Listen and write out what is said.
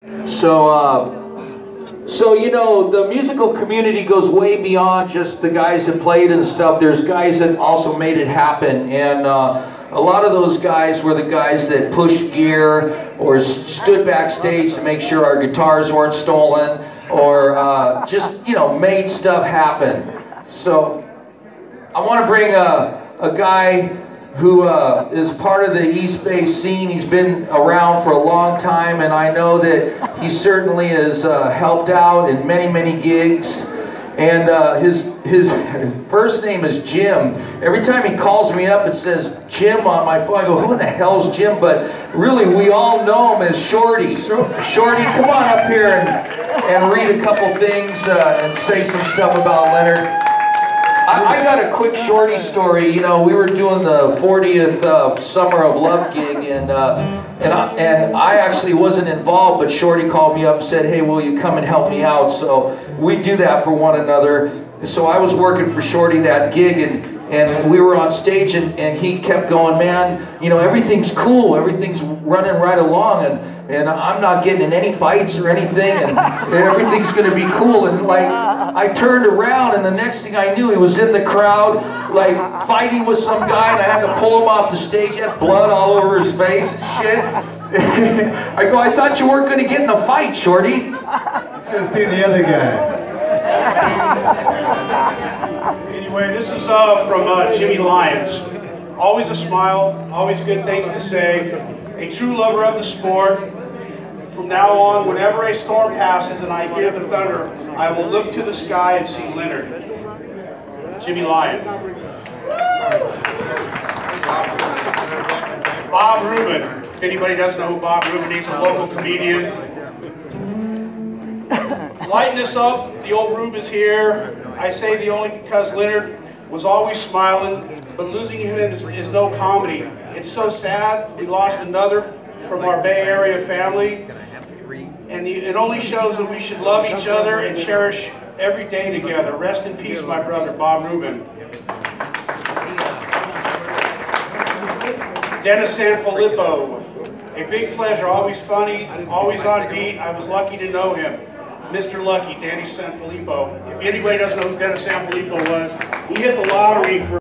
So you know, the musical community goes way beyond just the guys that played and stuff. There's guys that also made it happen, and a lot of those guys were the guys that pushed gear or stood backstage to make sure our guitars weren't stolen, or just, you know, made stuff happen. So I want to bring a guy who is part of the East Bay scene. He's been around for a long time, and I know that he certainly has helped out in many gigs. And his first name is Jim. Every time he calls me up, it says Jim on my phone. I go, who in the hell's Jim? But really, we all know him as Shorty. Shorty, come on up here and read a couple things and say some stuff about Leonard. I got a quick Shorty story. You know, we were doing the 40th Summer of Love gig, and I actually wasn't involved, but Shorty called me up and said, hey, will you come and help me out? So we do that for one another. So I was working for Shorty that gig, and we were on stage, and he kept going, man, you know, everything's cool, everything's running right along, and I'm not getting in any fights or anything, and everything's gonna be cool. And like, I turned around, and the next thing I knew, he was in the crowd, like fighting with some guy, and I had to pull him off the stage. He had blood all over his face and shit. I go, I thought you weren't gonna get in a fight, Shorty. Should have seen the other guy. Anyway, this is from Jimmy Lyons. Always a smile, always good things to say, a true lover of the sport. From now on, whenever a storm passes and I hear the thunder, I will look to the sky and see Leonard. Jimmy Lyons. Bob Rubin. If anybody doesn't know who Bob Rubin is, he's a local comedian. Lighten this up, the old Rube is here. I say the only because Leonard was always smiling, but losing him is no comedy. It's so sad. We lost another from our Bay Area family, and it only shows that we should love each other and cherish every day together. Rest in peace, my brother, Bob Rubin. Dennis Sanfilippo. A big pleasure, always funny, always on beat. I was lucky to know him. Mr. Lucky, Danny Sanfilippo. If anybody doesn't know who Dennis Sanfilippo was, he hit the lottery for